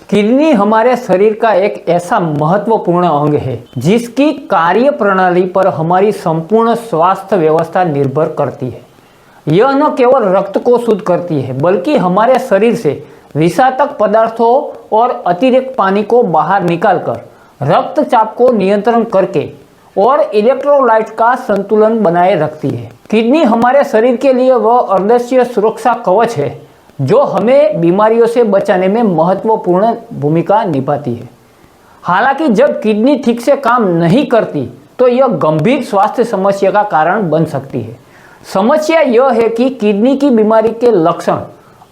Kidney हमारे शरीर का एक ऐसा महत्वपूर्ण अंग है जिसकी कार्य प्रणाली पर हमारी संपूर्ण स्वास्थ्य व्यवस्था निर्भर करती है। यह न केवल रक्त को शुद्ध करती है बल्कि हमारे शरीर से विषाक्त पदार्थों और अतिरिक्त पानी को बाहर निकालकर रक्तचाप को नियंत्रण करके और इलेक्ट्रोलाइट का संतुलन बनाए रखती है। किडनी हमारे शरीर के लिए वह अदृश्य सुरक्षा कवच है जो हमें बीमारियों से बचाने में महत्वपूर्ण भूमिका निभाती है। हालांकि जब किडनी ठीक से काम नहीं करती तो यह गंभीर स्वास्थ्य समस्या का कारण बन सकती है। समस्या यह है कि किडनी की बीमारी के लक्षण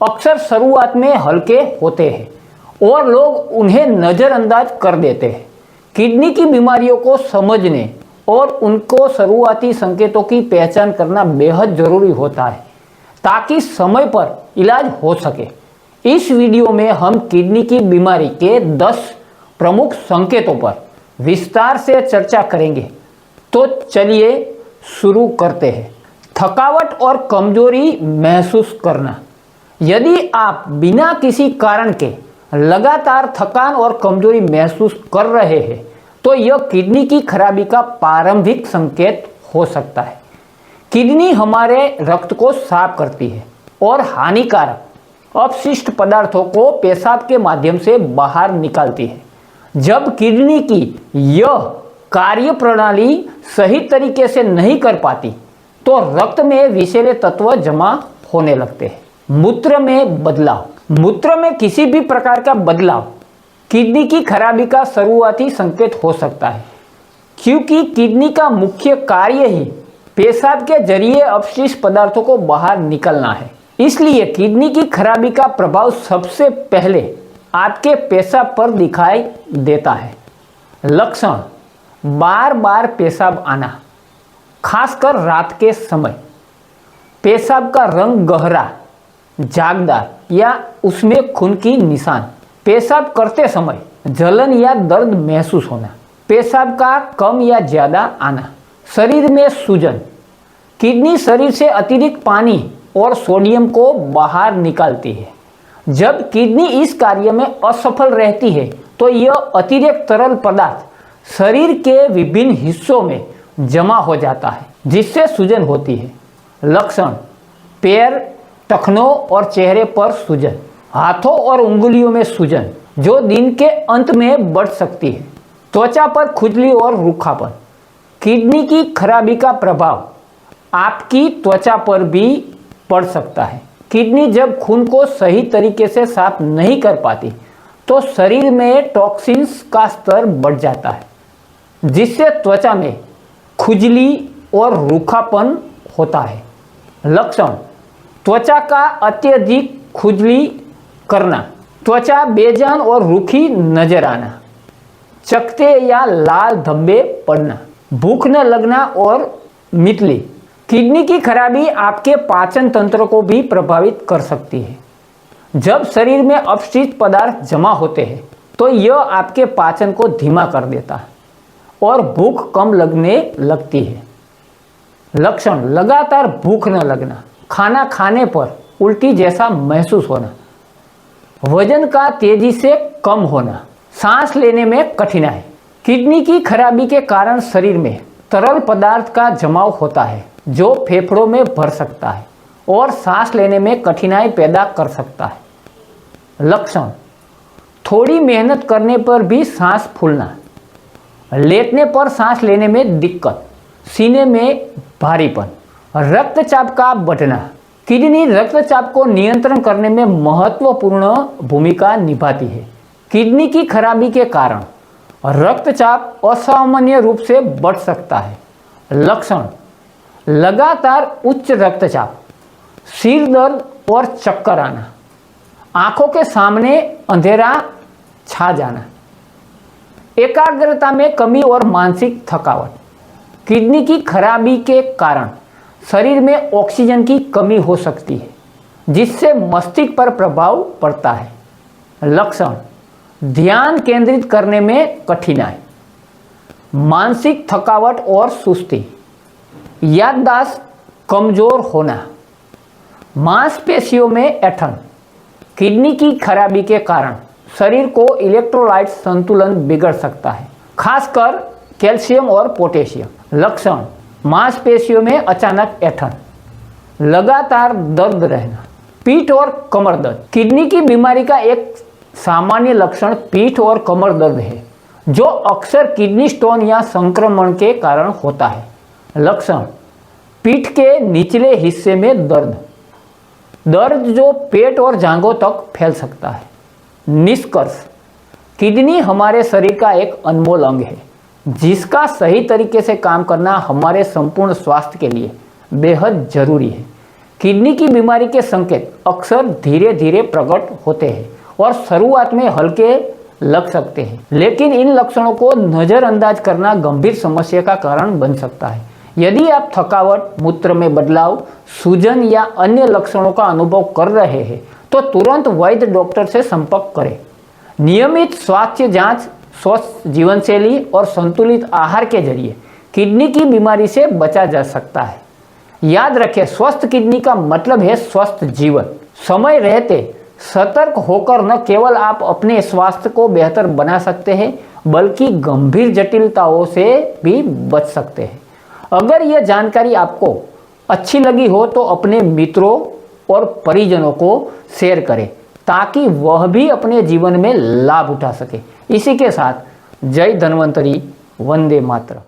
अक्सर शुरुआत में हल्के होते हैं और लोग उन्हें नज़रअंदाज कर देते हैं। किडनी की बीमारियों को समझने और उनको शुरुआती संकेतों की पहचान करना बेहद जरूरी होता है ताकि समय पर इलाज हो सके। इस वीडियो में हम किडनी की बीमारी के 10 प्रमुख संकेतों पर विस्तार से चर्चा करेंगे। तो चलिए शुरू करते हैं। थकावट और कमजोरी महसूस करना। यदि आप बिना किसी कारण के लगातार थकान और कमजोरी महसूस कर रहे हैं तो यह किडनी की खराबी का प्रारंभिक संकेत हो सकता है। किडनी हमारे रक्त को साफ करती है और हानिकारक अपशिष्ट पदार्थों को पेशाब के माध्यम से बाहर निकालती है। जब किडनी की यह कार्य प्रणाली सही तरीके से नहीं कर पाती तो रक्त में विषैले तत्व जमा होने लगते हैं। मूत्र में बदलाव। मूत्र में किसी भी प्रकार का बदलाव किडनी की खराबी का शुरुआती संकेत हो सकता है, क्योंकि किडनी का मुख्य कार्य ही पेशाब के जरिए अपशिष्ट पदार्थों को बाहर निकलना है। इसलिए किडनी की खराबी का प्रभाव सबसे पहले आपके पेशाब पर दिखाई देता है। लक्षण: बार बार पेशाब आना, खासकर रात के समय। पेशाब का रंग गहरा, झागदार या उसमें खून की निशान। पेशाब करते समय जलन या दर्द महसूस होना। पेशाब का कम या ज़्यादा आना। शरीर में सूजन। किडनी शरीर से अतिरिक्त पानी और सोडियम को बाहर निकालती है। जब किडनी इस कार्य में असफल रहती है तो यह अतिरिक्त तरल पदार्थ शरीर के विभिन्न हिस्सों में जमा हो जाता है जिससे सूजन होती है। लक्षण: पैर, टखनों और चेहरे पर सूजन। हाथों और उंगलियों में सूजन जो दिन के अंत में बढ़ सकती है। त्वचा पर खुजली और रूखापन। किडनी की खराबी का प्रभाव आपकी त्वचा पर भी पड़ सकता है। किडनी जब खून को सही तरीके से साफ नहीं कर पाती तो शरीर में टॉक्सिन्स का स्तर बढ़ जाता है जिससे त्वचा में खुजली और रूखापन होता है। लक्षण: त्वचा का अत्यधिक खुजली करना, त्वचा बेजान और रूखी नजर आना, चकत्ते या लाल धब्बे पड़ना, भूख न लगना और मितली। किडनी की खराबी आपके पाचन तंत्र को भी प्रभावित कर सकती है। जब शरीर में अपशिष्ट पदार्थ जमा होते हैं तो यह आपके पाचन को धीमा कर देता है और भूख कम लगने लगती है। लक्षण: लगातार भूख न लगना, खाना खाने पर उल्टी जैसा महसूस होना, वजन का तेजी से कम होना, सांस लेने में कठिनाई। किडनी की खराबी के कारण शरीर में तरल पदार्थ का जमाव होता है जो फेफड़ों में भर सकता है और सांस लेने में कठिनाई पैदा कर सकता है। लक्षण: थोड़ी मेहनत करने पर भी सांस फूलना, लेटने पर सांस लेने में दिक्कत, सीने में भारीपन, रक्तचाप का बढ़ना। किडनी रक्तचाप को नियंत्रण करने में महत्वपूर्ण भूमिका निभाती है। किडनी की खराबी के कारण रक्तचाप असामान्य रूप से बढ़ सकता है। लक्षण: लगातार उच्च रक्तचाप, सिर दर्द और चक्कर आना, आंखों के सामने अंधेरा छा जाना, एकाग्रता में कमी और मानसिक थकावट। किडनी की खराबी के कारण शरीर में ऑक्सीजन की कमी हो सकती है जिससे मस्तिष्क पर प्रभाव पड़ता है। लक्षण: ध्यान केंद्रित करने में कठिनाई, मानसिक थकावट और सुस्ती, याददाश्त कमजोर होना, मांसपेशियों में ऐंठन। किडनी की खराबी के कारण शरीर को इलेक्ट्रोलाइट संतुलन बिगड़ सकता है, खासकर कैल्शियम और पोटेशियम। लक्षण: मांसपेशियों में अचानक ऐंठन, लगातार दर्द रहना, पीठ और कमर दर्द। किडनी की बीमारी का एक सामान्य लक्षण पीठ और कमर दर्द है, जो अक्सर किडनी स्टोन या संक्रमण के कारण होता है। लक्षण: पीठ के निचले हिस्से में दर्द, दर्द जो पेट और जांघों तक फैल सकता है। निष्कर्ष: किडनी हमारे शरीर का एक अनमोल अंग है, जिसका सही तरीके से काम करना हमारे संपूर्ण स्वास्थ्य के लिए बेहद जरूरी है। किडनी की बीमारी के संकेत अक्सर धीरे धीरे प्रकट होते हैं और शुरुआत में हल्के लग सकते हैं, लेकिन इन लक्षणों को नज़रअंदाज करना गंभीर समस्या का कारण बन सकता है। यदि आप थकावट, मूत्र में बदलाव, सूजन या अन्य लक्षणों का अनुभव कर रहे हैं तो तुरंत वैद्य डॉक्टर से संपर्क करें। नियमित स्वास्थ्य जांच, स्वस्थ जीवन शैली और संतुलित आहार के जरिए किडनी की बीमारी से बचा जा सकता है। याद रखें, स्वस्थ किडनी का मतलब है स्वस्थ जीवन। समय रहते सतर्क होकर न केवल आप अपने स्वास्थ्य को बेहतर बना सकते हैं, बल्कि गंभीर जटिलताओं से भी बच सकते हैं। अगर यह जानकारी आपको अच्छी लगी हो तो अपने मित्रों और परिजनों को शेयर करें, ताकि वह भी अपने जीवन में लाभ उठा सके। इसी के साथ जय धन्वंतरी, वंदे मातरम।